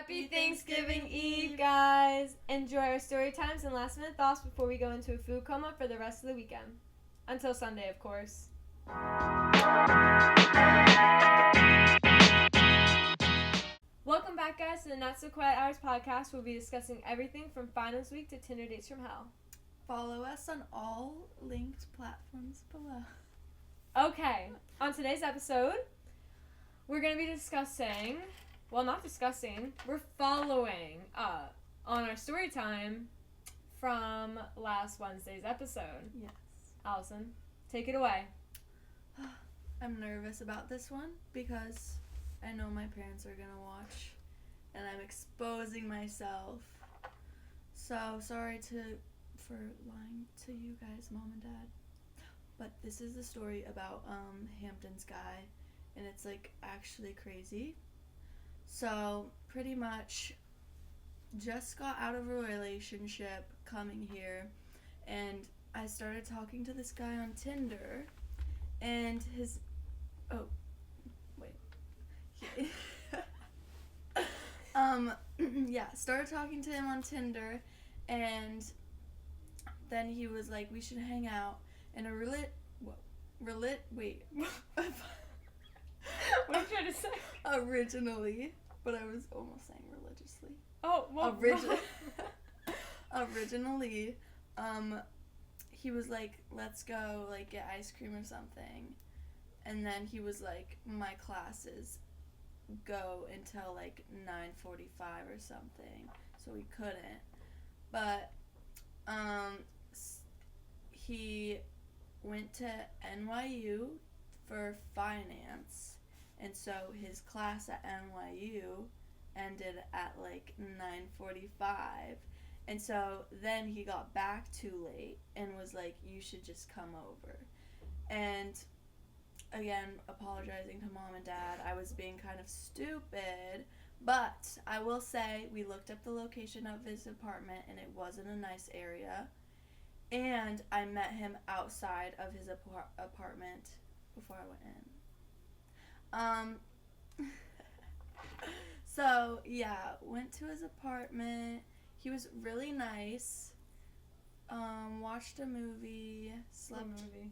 Happy Thanksgiving Eve, guys! Enjoy our story times and last minute thoughts before we go into a food coma for the rest of the weekend. Until Sunday, of course. Welcome back, guys, to the Not So Quiet Hours podcast. We'll be discussing everything from finals week to Tinder dates from hell. Follow us on all linked platforms below. Okay, on today's episode, we're going to be discussing... Well, not discussing. We're following up on our story time from last Wednesday's episode. Yes. Allison, take it away. I'm nervous about this one because I know my parents are going to watch and I'm exposing myself. So, sorry for lying to you guys, Mom and Dad. But this is the story about Hampton's guy, and it's like actually crazy. So, pretty much just got out of a relationship coming here, and I started talking to this guy on Tinder, and started talking to him on Tinder, and then he was like, we should hang out, and What are you trying to say? Originally, but I was almost saying religiously. Oh, well, Originally, he was like, let's go, like, get ice cream or something, and then he was like, my classes go until, like, 9:45 or something, so we couldn't, but, he went to NYU for finance, and so his class at NYU ended at like 9:45, and so then he got back too late and was like, you should just come over. And again, apologizing to Mom and Dad, I was being kind of stupid, but I will say we looked up the location of his apartment and it wasn't a nice area, and I met him outside of his apartment before I went in. So, yeah, went to his apartment. He was really nice. Watched a movie. Slept. What movie?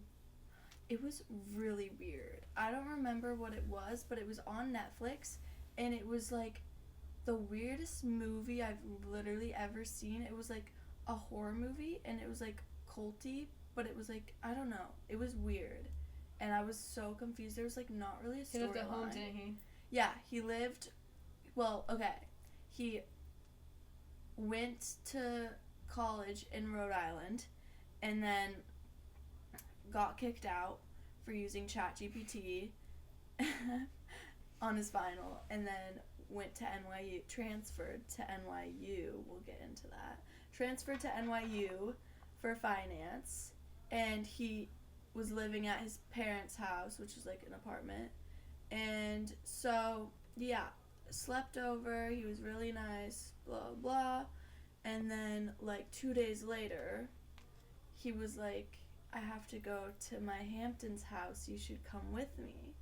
It was really weird. I don't remember what it was, but it was on Netflix, and it was, like, the weirdest movie I've literally ever seen. It was, like, a horror movie, and it was, like, culty, but it was, like, I don't know. It was weird. And I was so confused. There was, like, not really a storyline. He lived at home, didn't he? Yeah, he lived... Well, okay. He went to college in Rhode Island and then got kicked out for using ChatGPT on his final, and then went to NYU, transferred to NYU. We'll get into that. Transferred to NYU for finance, and he was living at his parents' house, which is like an apartment, and so yeah, slept over. He was really nice, blah blah, and then like 2 days later he was like, I have to go to my Hampton's house, you should come with me.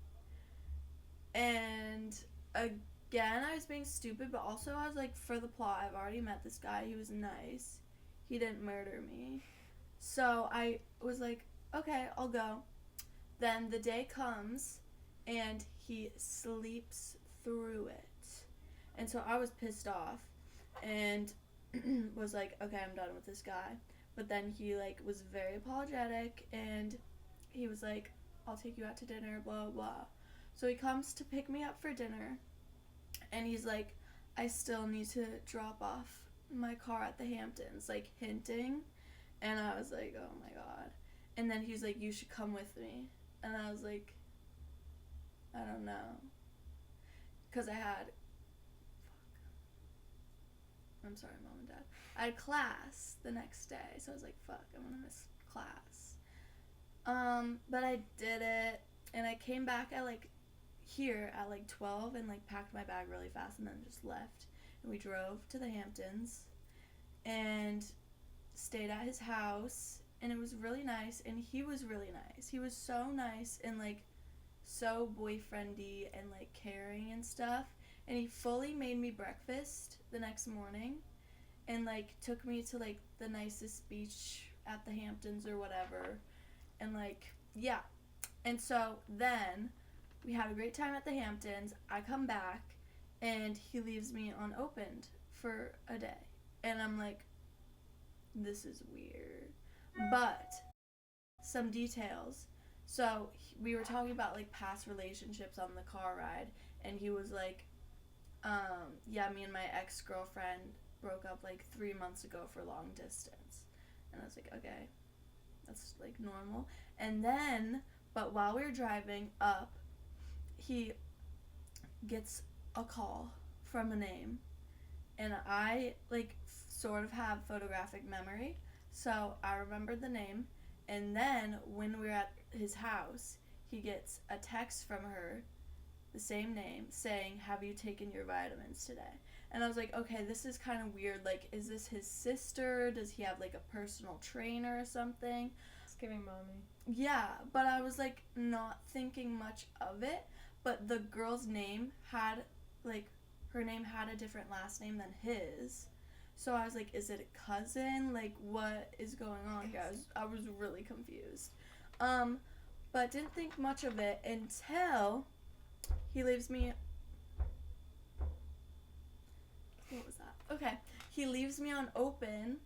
And again, I was being stupid, but also I was like, for the plot, I've already met this guy, he was nice, he didn't murder me, so I was like, okay, I'll go. Then the day comes, and he sleeps through it. And so I was pissed off, and was like, okay, I'm done with this guy. But then he, like, was very apologetic, and he was like, I'll take you out to dinner, blah, blah. So he comes to pick me up for dinner, and he's like, I still need to drop off my car at the Hamptons, like, hinting. And I was like, oh my god. And then he's like, you should come with me. And I was like, I don't know. Because I'm sorry, Mom and Dad. I had class the next day, so I was like, fuck, I'm gonna miss class. But I did it, and I came back at, like, here at, like, 12, and, like, packed my bag really fast, and then just left. And we drove to the Hamptons, and stayed at his house, and it was really nice, and he was really nice. He was so nice, and, like, so boyfriendy, and, like, caring and stuff. And he fully made me breakfast the next morning and, like, took me to, like, the nicest beach at the Hamptons or whatever. And, like, yeah. And so then we had a great time at the Hamptons. I come back and he leaves me unopened for a day. And I'm like, this is weird. But some details. So we were talking about, like, past relationships on the car ride, and he was like, yeah, me and my ex-girlfriend broke up, like, 3 months ago for long distance. And I was like, okay, that's, like, normal. And then, but while we were driving up, he gets a call from a name, and I, like, sort of have photographic memory, so I remembered the name. And then when we were at his house, he gets a text from her, the same name, saying, have you taken your vitamins today? And I was like, okay, this is kind of weird. Like, is this his sister? Does he have, like, a personal trainer or something? It's giving mommy. Yeah, but I was, like, not thinking much of it. But the girl's name had, like, her name had a different last name than his. So I was like, is it a cousin? Like, what is going on, guys? I was really confused. But didn't think much of it until he leaves me. What was that? Okay. He leaves me on open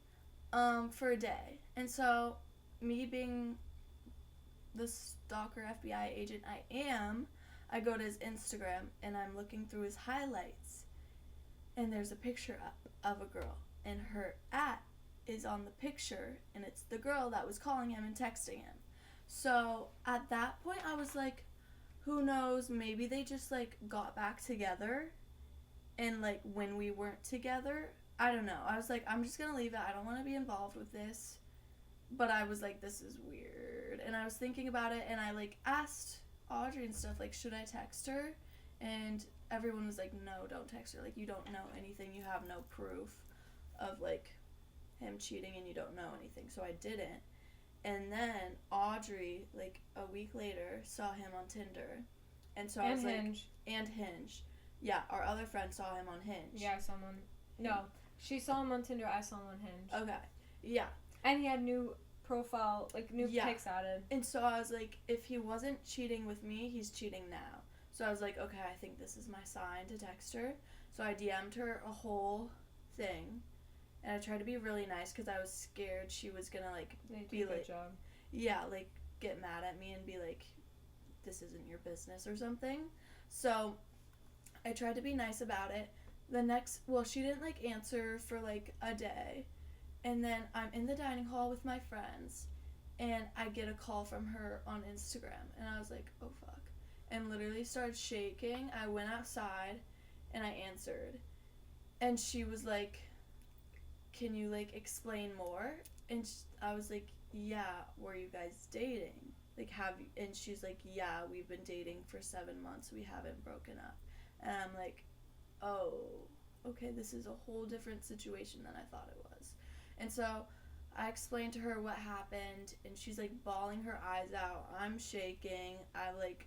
for a day. And so, me being the stalker FBI agent I am, I go to his Instagram and I'm looking through his highlights. And there's a picture up of a girl, and her is on the picture, and it's the girl that was calling him and texting him. So at that point I was like, who knows, maybe they just, like, got back together, and, like, when we weren't together, I don't know. I was like, I'm just gonna leave it. I don't want to be involved with this. But I was like, this is weird. And I was thinking about it, and I, like, asked Audrey and stuff, like, should I text her? And everyone was like, no, don't text her. Like, you don't know anything. You have no proof of, like, him cheating, and you don't know anything. So I didn't. And then Audrey, like, a week later, saw him on Tinder. And so I was Hinge. like, and Hinge. Yeah, our other friend saw him on Hinge. Yeah, I saw him on. No, she saw him on Tinder. I saw him on Hinge. Okay. Yeah. And he had new profile, like, new pics added. And so I was like, if he wasn't cheating with me, he's cheating now. So I was like, okay, I think this is my sign to text her. So I DM'd her a whole thing. And I tried to be really nice because I was scared she was going to, like, be like, job. Yeah, like, get mad at me and be like, this isn't your business or something. So I tried to be nice about it. She didn't, like, answer for, like, a day. And then I'm in the dining hall with my friends, and I get a call from her on Instagram. And I was like, oh, fuck. And literally started shaking. I went outside, and I answered. And she was like, can you, like, explain more? And I was like, yeah, were you guys dating? Like, and she's like, yeah, we've been dating for 7 months. We haven't broken up. And I'm like, oh, okay, this is a whole different situation than I thought it was. And so I explained to her what happened, and she's, like, bawling her eyes out. I'm shaking. I, like,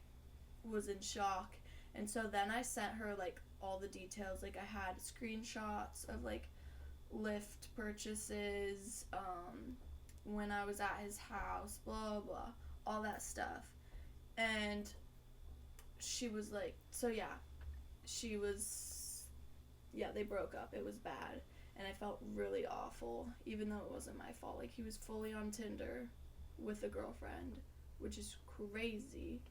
was in shock. And so then I sent her, like, all the details. Like, I had screenshots of, like, Lyft purchases, when I was at his house, blah, blah, all that stuff. And she was like, so yeah, they broke up. It was bad. And I felt really awful, even though it wasn't my fault. Like, he was fully on Tinder with a girlfriend, which is crazy.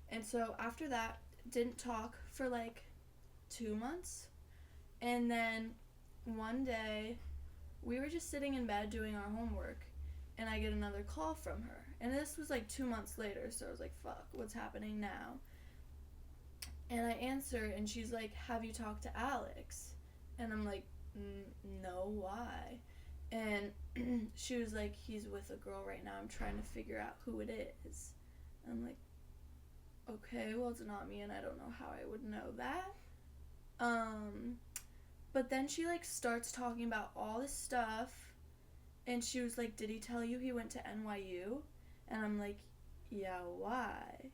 And so after that, didn't talk for, like, 2 months. And then one day, we were just sitting in bed doing our homework, and I get another call from her. And this was, like, 2 months later, so I was like, fuck, what's happening now? And I answer, and she's like, have you talked to Alex? And I'm like, no, why? And she was like, he's with a girl right now. I'm trying to figure out who it is. And I'm like, okay, well, it's not me, and I don't know how I would know that. But then she, like, starts talking about all this stuff, and she was like, did he tell you he went to NYU? And I'm like, yeah, why?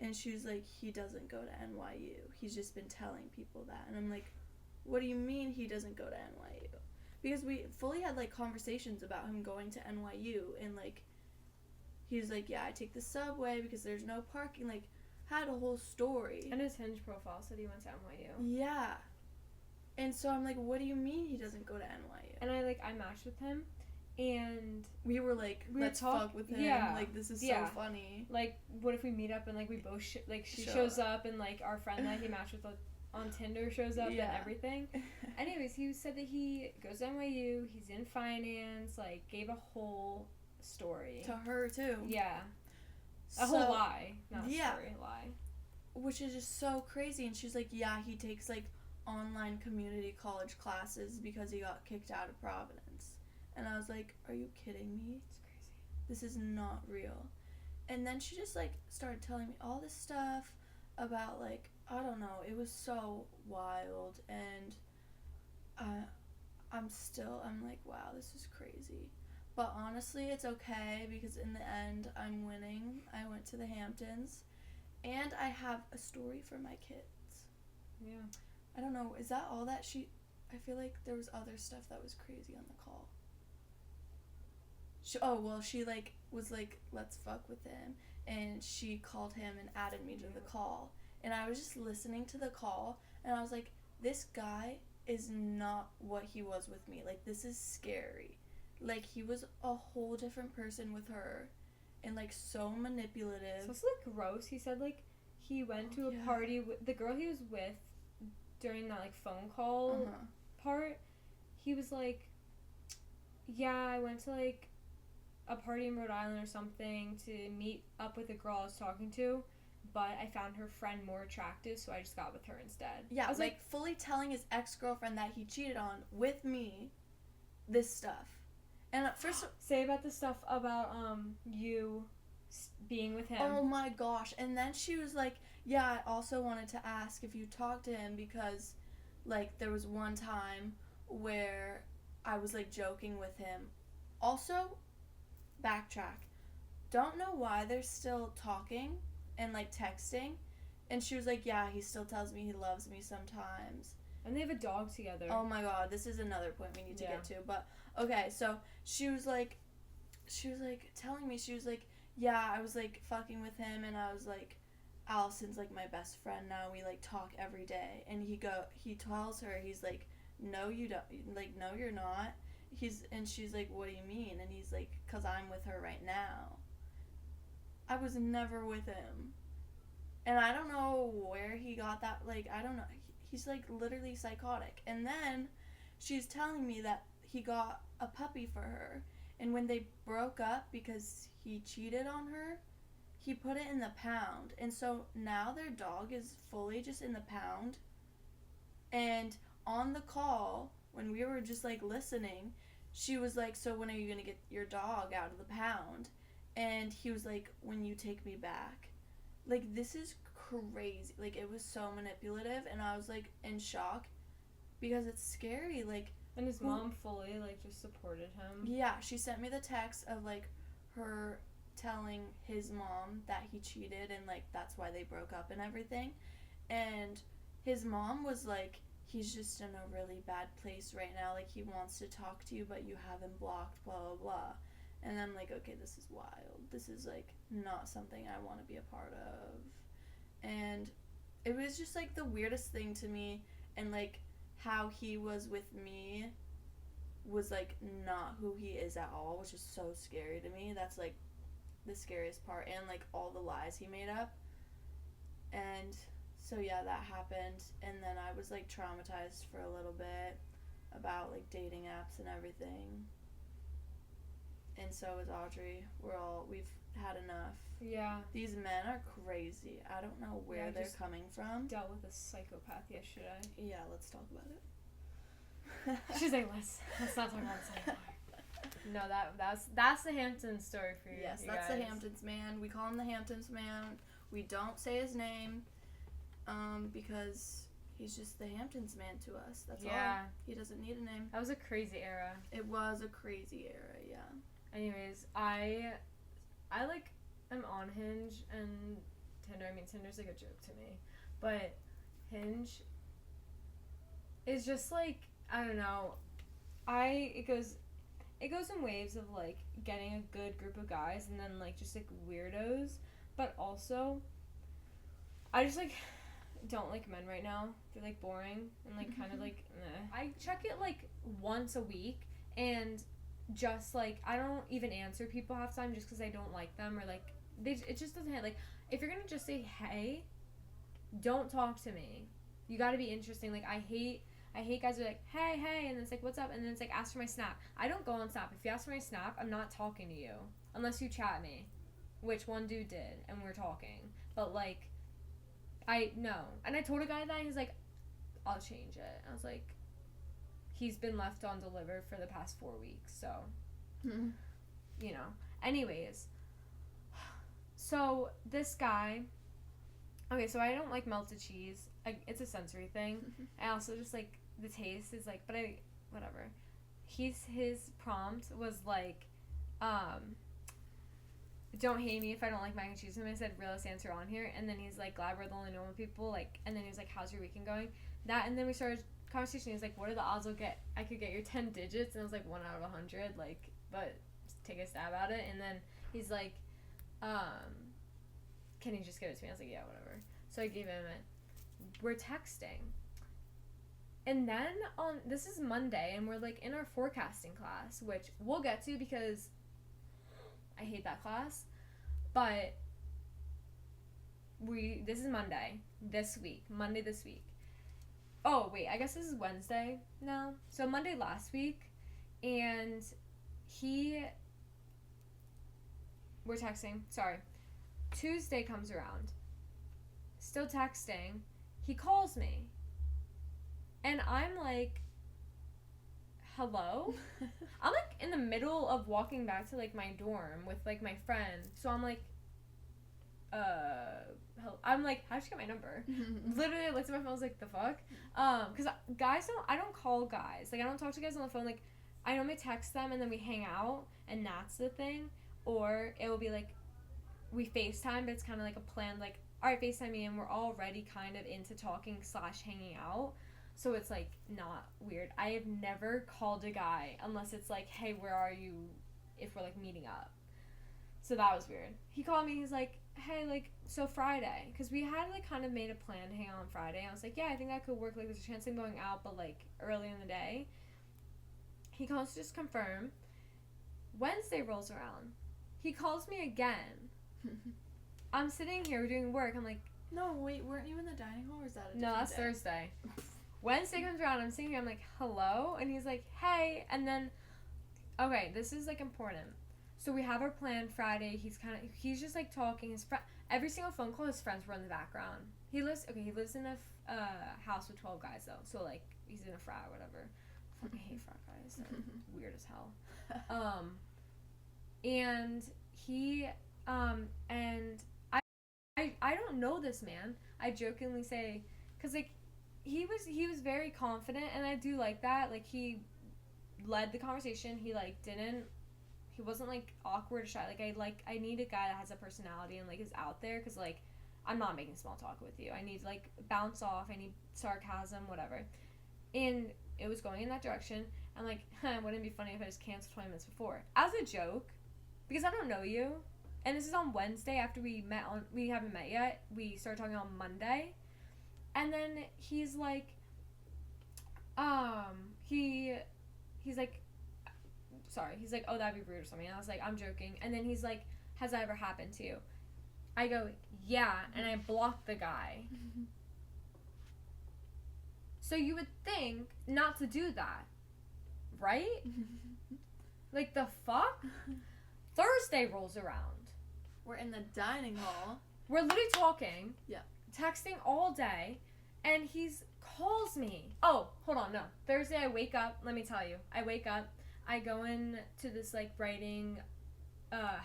And she was like, he doesn't go to NYU. He's just been telling people that. And I'm like, what do you mean he doesn't go to NYU? Because we fully had, like, conversations about him going to NYU. And, like, he was like, yeah, I take the subway because there's no parking. Like, had a whole story. And his Hinge profile said he went to NYU. Yeah. And so I'm like, what do you mean he doesn't go to NYU? And I matched with him. And we were like, let's fuck with him. Yeah. Like, this is so funny. Like, what if we meet up and, like, we both, she shows up and, like, our friend that he matched with on Tinder shows up and everything. Anyways, he said that he goes to NYU, he's in finance, like, gave a whole story. To her, too. Yeah. A whole lie. Not a story, a lie. Which is just so crazy. And she's like, yeah, he takes, like, online community college classes because he got kicked out of Providence. And I was like, are you kidding me? It's crazy. This is not real. And then she just, like, started telling me all this stuff about, like, I don't know. It was so wild. And I'm like, wow, this is crazy. But honestly, it's okay because in the end, I'm winning. I went to the Hamptons. And I have a story for my kids. Yeah. I don't know. Is that all that I feel like there was other stuff that was crazy on the call. She like was like, let's fuck with him, and she called him and added me to the call, and I was just listening to the call, and I was like, this guy is not what he was with me. Like, this is scary. Like, he was a whole different person with her, and like so manipulative. So it's like gross. He said like he went to a party with the girl he was with during that like phone call part. He was like, yeah, I went to like a party in Rhode Island or something to meet up with a girl I was talking to, but I found her friend more attractive, so I just got with her instead. Yeah, I was like fully telling his ex-girlfriend that he cheated on with me this stuff. And at first, say about the stuff about you being with him. Oh my gosh. And then she was like, yeah, I also wanted to ask if you talked to him because like there was one time where I was like joking with him. Also, backtrack. Don't know why they're still talking and like texting. And she was like, yeah, he still tells me he loves me sometimes. And they have a dog together. Oh my god, this is another point we need to get to. But okay, so she was like telling me, she was like, yeah, I was like fucking with him, and I was like, Allison's like my best friend now. We like talk every day. And he tells her, he's like, no, you don't, like, no, you're not. And she's like, what do you mean? And he's like, 'cause I'm with her right now. I was never with him. And I don't know where he got that, like, I don't know. He's like literally psychotic. And then she's telling me that he got a puppy for her. And when they broke up because he cheated on her, he put it in the pound. And so now their dog is fully just in the pound. And on the call, when we were just like listening, she was like, so when are you going to get your dog out of the pound? And he was like, when you take me back. Like, this is crazy. Like, it was so manipulative, and I was like in shock because it's scary. Like, and his mom fully like just supported him. Yeah, she sent me the text of like her telling his mom that he cheated and like that's why they broke up and everything. And his mom was like, he's just in a really bad place right now. Like, he wants to talk to you, but you have him blocked, blah, blah, blah. And I'm like, okay, this is wild. This is, like, not something I want to be a part of. And it was just, like, the weirdest thing to me. And, like, how he was with me was, like, not who he is at all, which is so scary to me. That's, like, the scariest part. And, like, all the lies he made up. And so, yeah, that happened. And then I was, like, traumatized for a little bit about, like, dating apps and everything. And so is Audrey. We've had enough. Yeah. These men are crazy. I don't know where they're coming from. Dealt with a psychopath yesterday. Yeah, let's talk about it. She's like, let's not talk about this anymore. No, that's the Hamptons story for you. Yes, you that's guys. the Hamptons man. We call him the Hamptons man. We don't say his name, because he's just the Hamptons man to us. That's all. He doesn't need a name. That was a crazy era. It was a crazy era, yeah. Anyways, I like am on Hinge and Tinder. I mean, Tinder's like a joke to me, but Hinge is just like, I don't know. It goes in waves of like getting a good group of guys and then like just like weirdos, but also I just like don't like men right now. They're like boring and like kind of like meh. I check it like once a week and just like I don't even answer people half the time just because I don't like them or like it just doesn't hit. Like if you're gonna just say hey, don't talk to me. You got to be interesting. Like I hate guys who are like hey and it's like what's up and then it's like ask for my snap. I don't go on Snap. If you ask for my snap, I'm not talking to you unless you chat me, which one dude did and we're talking. But like no. And I told a guy that he's like I'll change it. I was like he's been left on delivered for the past 4 weeks, so you know. Anyways, so this guy, okay, so I don't like melted cheese. It's a sensory thing. I also just like the taste is like, but whatever. His prompt was like, don't hate me if I don't like mac and cheese. And I said realist answer on here, and then he's like, glad we're the only normal people. Like, and then he was like, how's your weekend going? That, and then we started conversation. He's like, what are the odds I could get your 10 digits? And I was like 1 out of 100. Like, but just take a stab at it. And then he's like, can you just give it to me? I was like, yeah, whatever. So I gave him it. We're texting. And then this is Monday, and we're like in our forecasting class, which we'll get to because I hate that class. But this is Monday this week. Oh, wait, I guess this is Wednesday now. So Monday last week, and we're texting. Sorry. Tuesday comes around. Still texting. He calls me. And I'm like, hello? I'm like in the middle of walking back to like my dorm with like my friend. So I'm like, I'm like, how'd you get my number? Literally, I looked at my phone, I was like, the fuck? Because I don't call guys. Like, I don't talk to guys on the phone. Like, I normally text them and then we hang out, and that's the thing. Or it will be like, we FaceTime, but it's kind of like a plan, like, alright, FaceTime me, and we're already kind of into talking / hanging out. So it's, like, not weird. I have never called a guy unless it's like, hey, where are you, if we're, like, meeting up. So that was weird. He called me, he's like, hey, like, so Friday, because we had, like, kind of made a plan to hang out on Friday. I was like, yeah, I think that could work. Like, there's a chance of going out, but, like, early in the day. He calls to just confirm. Wednesday rolls around. He calls me again. I'm sitting here doing work. I'm like, no, wait, weren't you in the dining hall, or is that a no, different that's day? Thursday. Wednesday comes around. I'm sitting here. I'm like, hello? And he's like, hey. And then, okay, this is, like, important. So we have our plan Friday. He's just, like, talking. Every single phone call, his friends were in the background. He lives in a house with 12 guys, though. So, like, he's in a frat or whatever. I fucking hate frat guys. They're weird as hell. And he, and I don't know this man. I jokingly say, because, like, he was very confident, and I do like that. Like, he led the conversation. He, like, he wasn't, like, awkward or shy. Like, I need a guy that has a personality and, like, is out there, because, like, I'm not making small talk with you. I need, like, bounce off. I need sarcasm, whatever. And it was going in that direction. I'm like, wouldn't it be funny if I just canceled 20 minutes before? As a joke, because I don't know you. And this is on Wednesday after we haven't met yet. We started talking on Monday. And then he's like, he's like, sorry. He's like, oh, that'd be rude or something. And I was like, I'm joking. And then he's like, has that ever happened to you? I go, yeah. And I blocked the guy. So you would think not to do that, right? Like, the fuck? Thursday rolls around. We're in the dining hall. We're literally talking. Yeah. Texting all day. And he's calls me. Oh, hold on, no. Thursday I wake up. Let me tell you. I wake up. I go in to this, like, writing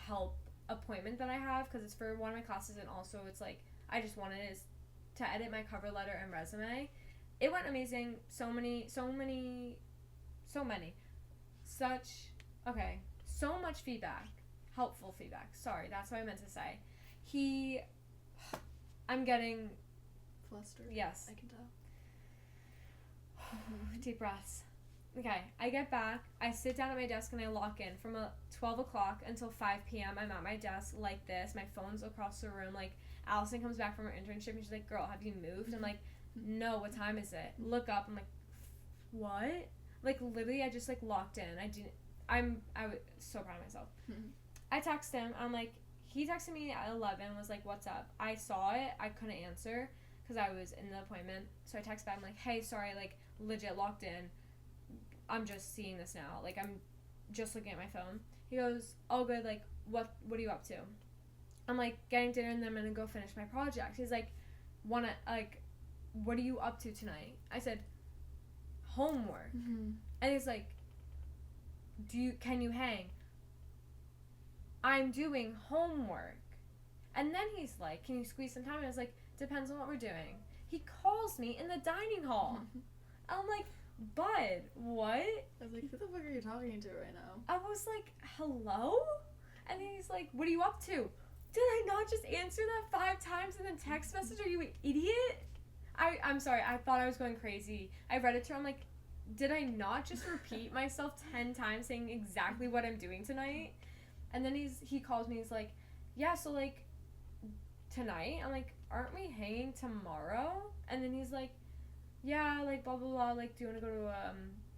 help appointment that I have. Because it's for one of my classes. And also it's, like, I just wanted is to edit my cover letter and resume. It went amazing. So much feedback. Helpful feedback. Sorry, that's what I meant to say. I'm getting, Flustered. yes. I can tell. Deep breaths. Okay, I get back, I sit down at my desk and I lock in. From 12 o'clock until 5 p.m. I'm at my desk like this. My phone's across the room. Like, Allison comes back from her internship and she's like, girl, have you moved? I'm like, no, what time is it? Look up. I'm like, what? Like, literally, I just, like, locked in. I was so proud of myself. I text him. I'm like, he texted me at 11, was like, what's up? I saw it. I couldn't answer because I was in the appointment. So I text back. I'm like, hey, sorry, like, legit locked in. I'm just seeing this now. Like, I'm just looking at my phone. He goes, all good. Like, what are you up to? I'm like, getting dinner and then I'm going to go finish my project. He's like, what are you up to tonight? I said, homework. And he's like, can you hang? I'm doing homework. And then he's like, can you squeeze some time? And I was like, depends on what we're doing. He calls me in the dining hall. I'm like, bud, what? I was like, who the fuck are you talking to right now? I was like, hello? And then he's like, what are you up to? Did I not just answer that 5 times in the text message? Are you an idiot? I'm sorry, I thought I was going crazy. I read it to her, I'm like, did I not just repeat myself 10 times saying exactly what I'm doing tonight? And then he calls me, he's like, yeah, so like, tonight? I'm like, aren't we hanging tomorrow? And then he's like, yeah, like, blah, blah, blah, like, do you want to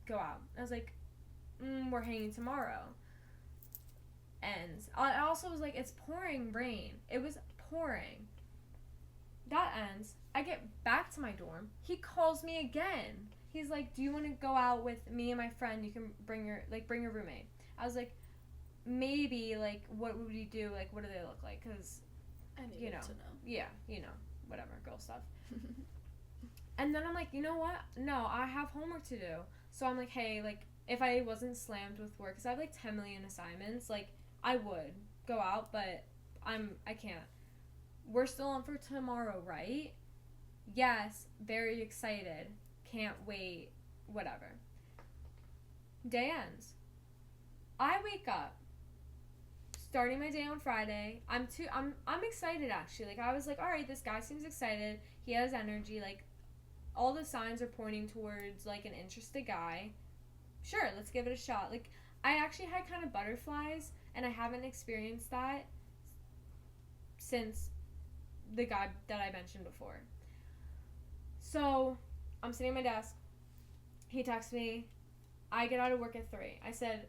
go out? I was like, we're hanging tomorrow. Ends. I also was like, it's pouring rain. It was pouring. That ends. I get back to my dorm. He calls me again. He's like, do you want to go out with me and my friend? You can bring your roommate. I was like, maybe, like, what would you do? Like, what do they look like? Because, I needed to know. Yeah, whatever, girl stuff. And then I'm like, you know what? No, I have homework to do. So I'm like, hey, like, if I wasn't slammed with work, because I have, like, 10 million assignments, like, I would go out, but I can't. We're still on for tomorrow, right? Yes, very excited. Can't wait. Whatever. Day ends. I wake up. Starting my day on Friday. I'm excited, actually. Like, I was like, all right, this guy seems excited. He has energy. Like, all the signs are pointing towards, like, an interested guy. Sure, let's give it a shot. Like, I actually had kind of butterflies, and I haven't experienced that since the guy that I mentioned before. So, I'm sitting at my desk. He texts me. I get out of work at 3. I said,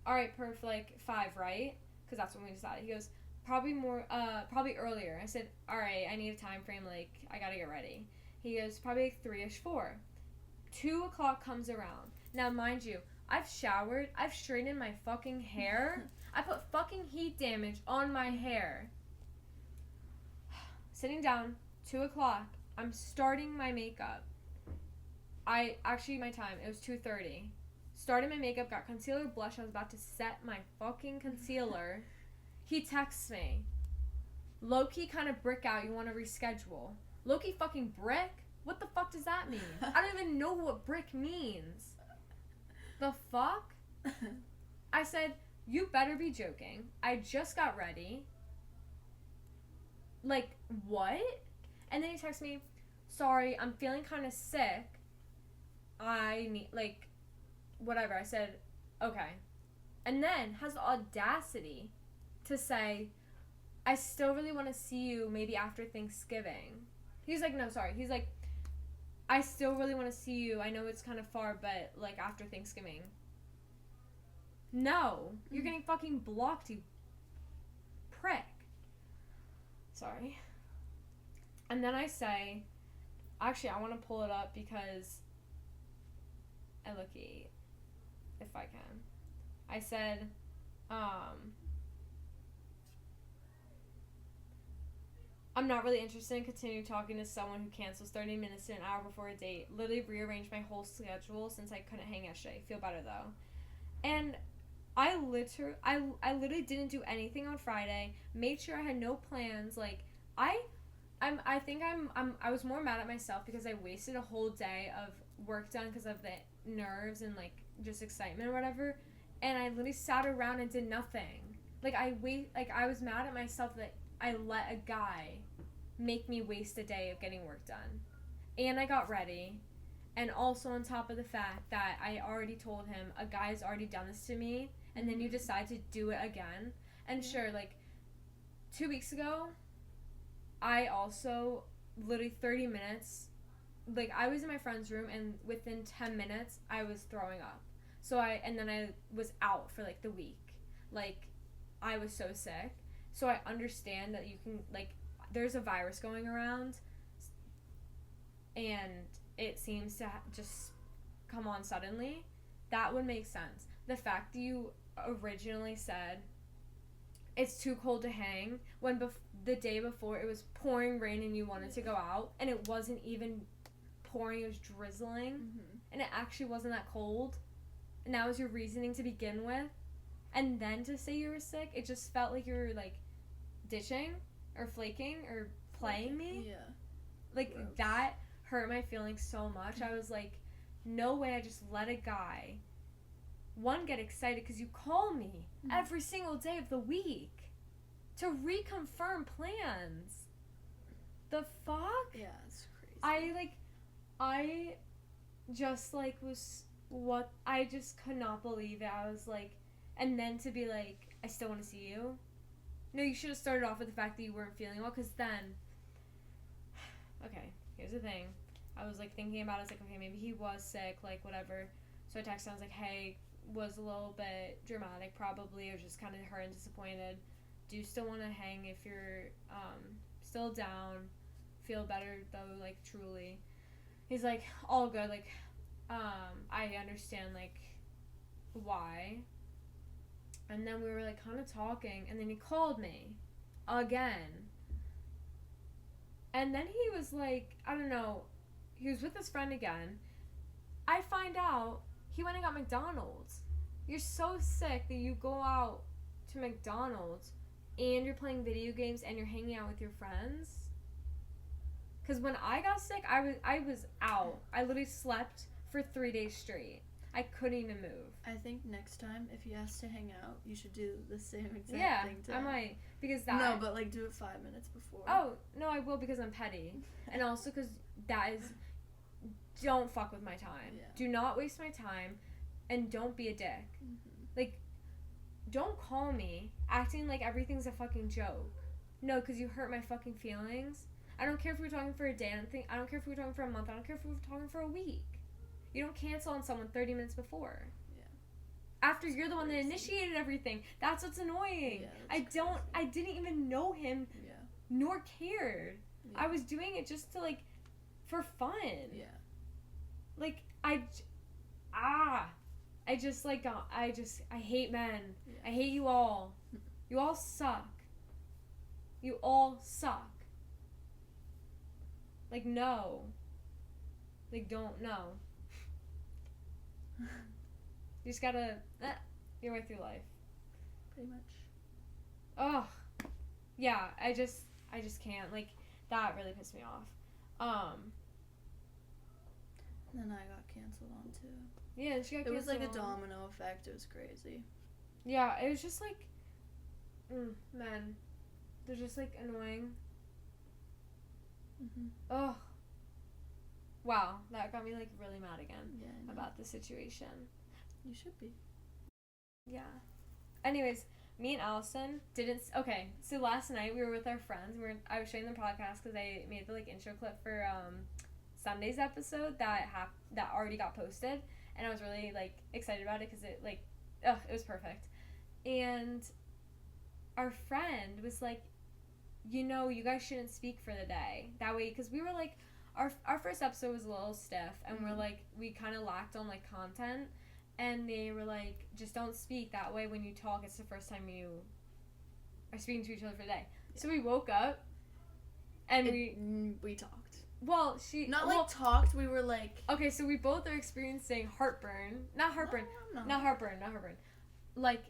all right, perf, like, 5, right? Because that's when we decided. He goes, probably earlier. I said, all right, I need a time frame. Like, I gotta get ready. He goes, probably like 3-ish, 4. 2 o'clock comes around. Now, mind you, I've showered. I've straightened my fucking hair. I put fucking heat damage on my hair. Sitting down, 2 o'clock. I'm starting my makeup. My time, it was 2:30. Started my makeup, got concealer, blush. I was about to set my fucking concealer. He texts me. Low-key kind of brick out, you want to reschedule. Low-key fucking brick? What the fuck does that mean? I don't even know what brick means. The fuck? I said, you better be joking. I just got ready. Like, what? And then he texts me, sorry, I'm feeling kind of sick. I need, like, whatever. I said, okay. And then has the audacity to say, I still really want to see you maybe after Thanksgiving. He's like, no, sorry. He's like, I still really want to see you. I know it's kind of far, but, like, after Thanksgiving. No. You're getting fucking blocked, you prick. Sorry. And then I say, actually, I want to pull it up because I look if I can. I said, I'm not really interested in continuing talking to someone who cancels 30 minutes to an hour before a date. Literally rearranged my whole schedule since I couldn't hang yesterday. Feel better though. And I literally didn't do anything on Friday. Made sure I had no plans. Like, I was more mad at myself because I wasted a whole day of work done because of the nerves and, like, just excitement or whatever. And I literally sat around and did nothing. Like, I was mad at myself that I let a guy make me waste a day of getting work done. And I got ready. And also on top of the fact that I already told him, a guy's already done this to me, and then you decide to do it again. And sure, like, 2 weeks ago, I also, literally 30 minutes, like, I was in my friend's room, and within 10 minutes, I was throwing up. And then I was out for, like, the week. Like, I was so sick. So I understand that you can, like, there's a virus going around, and it seems to just come on suddenly. That would make sense. The fact that you originally said it's too cold to hang when the day before it was pouring rain and you wanted to go out, and it wasn't even pouring, it was drizzling, and it actually wasn't that cold, and that was your reasoning to begin with, and then to say you were sick, it just felt like you were, like, ditching or flaking or playing me. Yeah. Like, Gross. that hurt my feelings so much. I was like, no way I just let a guy, one, get excited because you call me every single day of the week to reconfirm plans. The fuck? Yeah, it's crazy. I just, like, I just could not believe it. I was like, and then to be like, I still want to see you. No, you should have started off with the fact that you weren't feeling well, because then, okay, here's the thing. I was, like, thinking about it. I was like, okay, maybe he was sick, like, whatever. So I texted him. I was like, hey, was a little bit dramatic, probably. I was just kind of hurt and disappointed. Do you still want to hang if you're still down? Feel better, though, like, truly. He's like, all good. Like, I understand, like, why. And then we were, like, kind of talking. And then he called me again. And then he was like, I don't know, he was with his friend again. I find out he went and got McDonald's. You're so sick that you go out to McDonald's and you're playing video games and you're hanging out with your friends. Because when I got sick, I was out. I literally slept for 3 days straight. I couldn't even move. I think next time, if he asks to hang out, you should do the same exact thing to I him. might. Because that... No, but, like, do it 5 minutes before. Oh, no, I will, because I'm petty. And also because that is... Don't fuck with my time. Yeah. Do not waste my time. And don't be a dick. Like, don't call me acting like everything's a fucking joke. No, because you hurt my fucking feelings. I don't care if we're talking for a day. I don't care if we're talking for a month. I don't care if we're talking for a week. You don't cancel on someone 30 minutes before. Yeah. After you're the one that initiated everything. That's what's annoying. Yeah, I didn't even know him nor cared. Yeah. I was doing it just to, like, for fun. Yeah. Like, I hate men. Yeah. I hate you all. You all suck. You all suck. Like, no. Like, don't, no. You just gotta, your way through life. Pretty much. Oh, yeah, I just can't. Like, that really pissed me off. And then I got canceled on, too. Yeah, she got It was like a canceled on. domino effect. It was crazy. Yeah, it was just like, men. They're just, like, annoying. Ugh. Wow, that got me, like, really mad again about the situation. You should be. Yeah. Anyways, me and Allison didn't... Okay, so last night we were with our friends. I was showing them podcast because I made the, like, intro clip for Sunday's episode that already got posted. And I was really, like, excited about it because it, like... it was perfect. And our friend was like, you know, you guys shouldn't speak for the day. That way, because we were, like... Our first episode was a little stiff, and we're, like, we kind of lacked on, like, content. And they were like, just don't speak. That way when you talk, it's the first time you are speaking to each other for the day. Yeah. So we woke up, and we talked. Well, talked, we were like... Okay, so we both are experiencing heartburn. Not heartburn. No. Not heartburn. Like,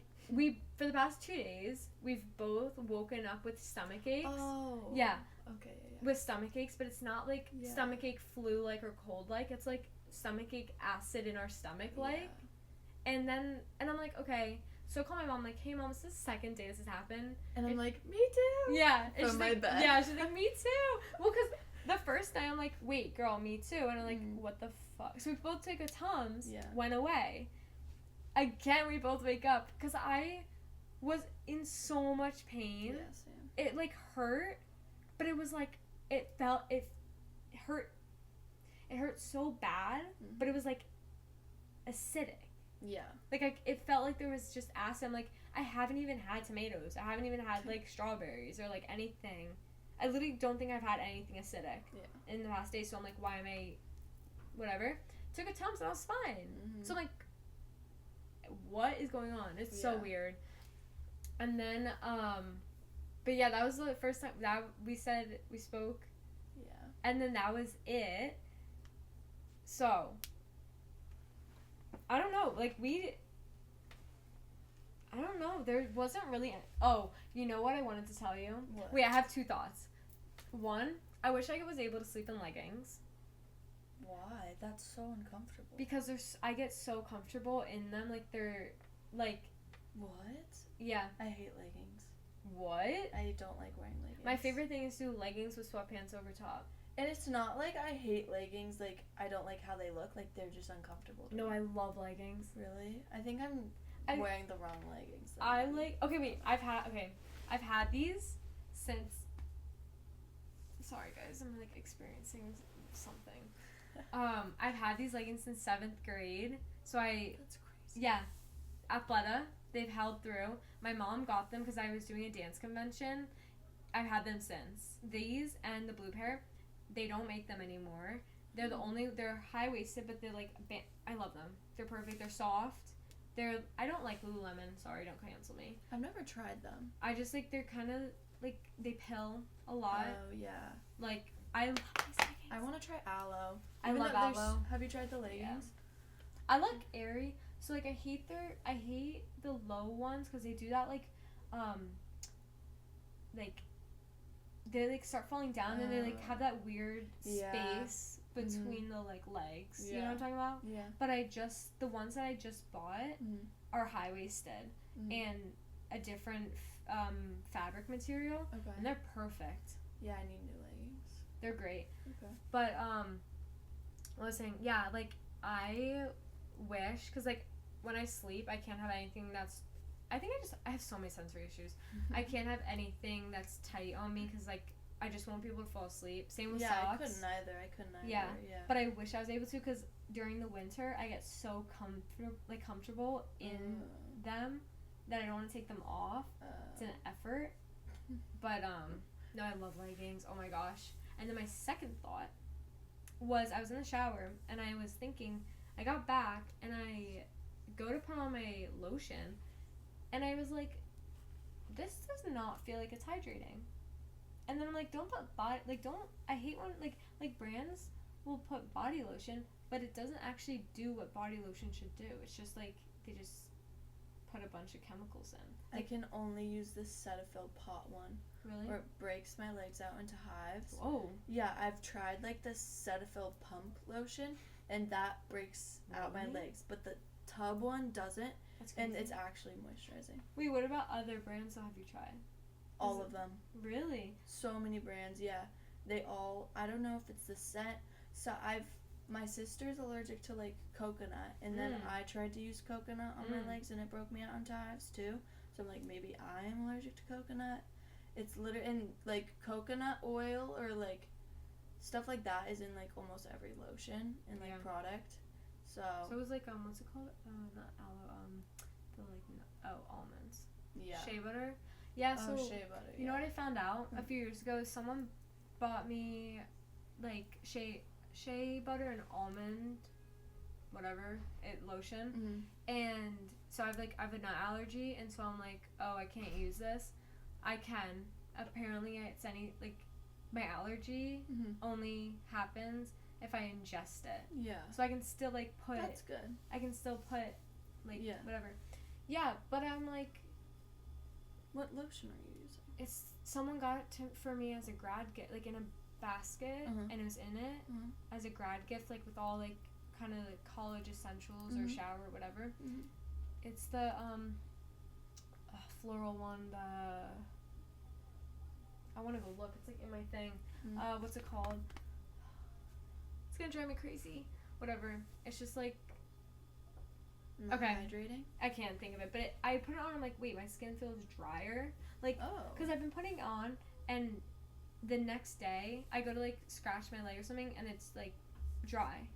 for the past 2 days, we've both woken up with stomach aches. Oh. Yeah. Okay, yeah. With stomach aches, but it's not like stomach ache flu-like or cold-like. It's like stomach ache acid in our stomach-like. Yeah. And I'm like, okay. so I call my mom, like, hey mom, it's the second day this has happened. And I'm like, me too. Yeah. And From she's my like, bed. yeah, she's like, me too. Well, because the first night I'm like, wait, girl, me too. And I'm like, what the fuck? So we both took a Tums, went away. Again, we both wake up because I was in so much pain. Yeah, same. It, like, hurt, but it was like, it hurt. It hurt so bad, but it was like acidic. Yeah. Like, it felt like there was just acid. I'm like, I haven't even had tomatoes. I haven't even had, like, strawberries or, like, anything. I literally don't think I've had anything acidic in the past day. So I'm like, why am I, whatever. Took a Tums and I was fine. So I'm like, what is going on? It's so weird. And then, but yeah, that was the first time that we spoke. Yeah. And then that was it. So, I don't know. Like, I don't know. There wasn't really. Oh, you know what I wanted to tell you? What? Wait, I have two thoughts. One, I wish I was able to sleep in leggings. Why? That's so uncomfortable. Because I get so comfortable in them. Like, they're, like. What? Yeah. I hate leggings. What? I don't like wearing leggings. My favorite thing is to do leggings with sweatpants over top. And it's not like I hate leggings, like, I don't like how they look, like, they're just uncomfortable to me. No, I love leggings. Really? I think I'm wearing the wrong leggings. Okay, wait, I've had these since, sorry guys, I'm, like, experiencing something. I've had these leggings since 7th grade, so That's crazy. yeah, Athleta, they've held through. My mom got them because I was doing a dance convention. I've had them since. These and the blue pair, they don't make them anymore. They're high-waisted, but they're like, I love them. They're perfect. They're soft. I don't like Lululemon. Sorry, don't cancel me. I've never tried them. I just, like, they're kind of, like, they pill a lot. Oh, yeah. Like, I love these leggings. I want to try Aloe. I love Aloe. Have you tried the leggings? Yeah. I like Aerie. So, like, I hate the low ones because they do that, like, they, like, start falling down and they, like, have that weird space between the, like, legs. You know what I'm talking about? Yeah. But the ones that I just bought are high-waisted and a different fabric material. Okay. And they're perfect. Yeah, I need new leggings. They're great. Okay. But, what I was saying, yeah, like, I wish, because, like, when I sleep, I can't have anything that's, I have so many sensory issues. I can't have anything that's tight on me, because, like, I just won't be able to fall asleep. Same with socks. I couldn't either. Yeah. But I wish I was able to, because during the winter, I get so comfortable in them that I don't want to take them off. It's an effort. But, no, I love leggings. Oh, my gosh. And then my second thought was I was in the shower, and I was thinking, I got back, and I go to put on my lotion, and I was like, this does not feel like it's hydrating. And then I'm like, I hate when, like brands will put body lotion, but it doesn't actually do what body lotion should do. It's just, like, they just put a bunch of chemicals in. I can only use this Cetaphil pot one. Really? Or it breaks my legs out into hives. Whoa. Yeah, I've tried, like, the Cetaphil pump lotion, and that breaks out my legs. But the tub one doesn't, and it's actually moisturizing. Wait, what about other brands that have you tried? All of them. Really? So many brands, yeah. They all, I don't know if it's the scent. So my sister's allergic to, like, coconut, and then I tried to use coconut on my legs, and it broke me out into hives, too. So I'm like, maybe I'm allergic to coconut. It's literally, and, like, coconut oil or, like, stuff like that is in, like, almost every lotion and, like, product. So it was, like, what's it called? Not aloe, almonds. Yeah. Shea butter? Yeah, so, shea butter, you know what I found out a few years ago? Someone bought me, like, shea butter and almond, whatever, lotion. And so I have a nut allergy, and so I'm like, oh, I can't use this. I can. Apparently, it's my allergy only happens if I ingest it. Yeah. So I can still, like, That's good. I can still put, like, whatever. Yeah, but I'm like... What lotion are you using? It's... Someone got it for me as a grad gift, like, in a basket, and it was in it as a grad gift, like, with all, like, kind of, like, college essentials or shower or whatever. It's the, floral one. I want to go look. It's like in my thing. What's it called? It's gonna drive me crazy. Whatever. It's just like. Not Okay. Hydrating. I can't think of it, but I put it on. I'm like, wait, my skin feels drier. Like, Oh. because I've been putting it on, and the next day I go to like scratch my leg or something, and it's like dry.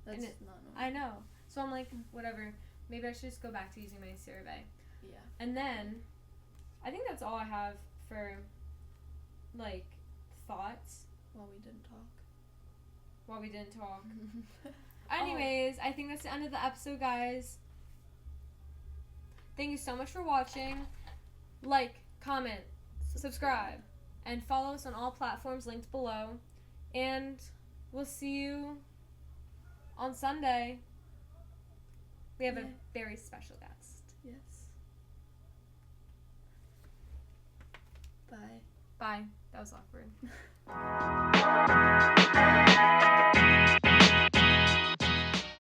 That's and it- not normal. I know. So I'm like, whatever. Maybe I should just go back to using my CeraVe. Yeah. And then, I think that's all I have for, like, thoughts Well, we didn't talk. while we didn't talk. Oh. Anyways, I think that's the end of the episode, guys. Thank you so much for watching. Like, comment, subscribe, and follow us on all platforms linked below. And we'll see you on Sunday. We have a Yay. very special guest. Yes. Bye. Bye. That was awkward.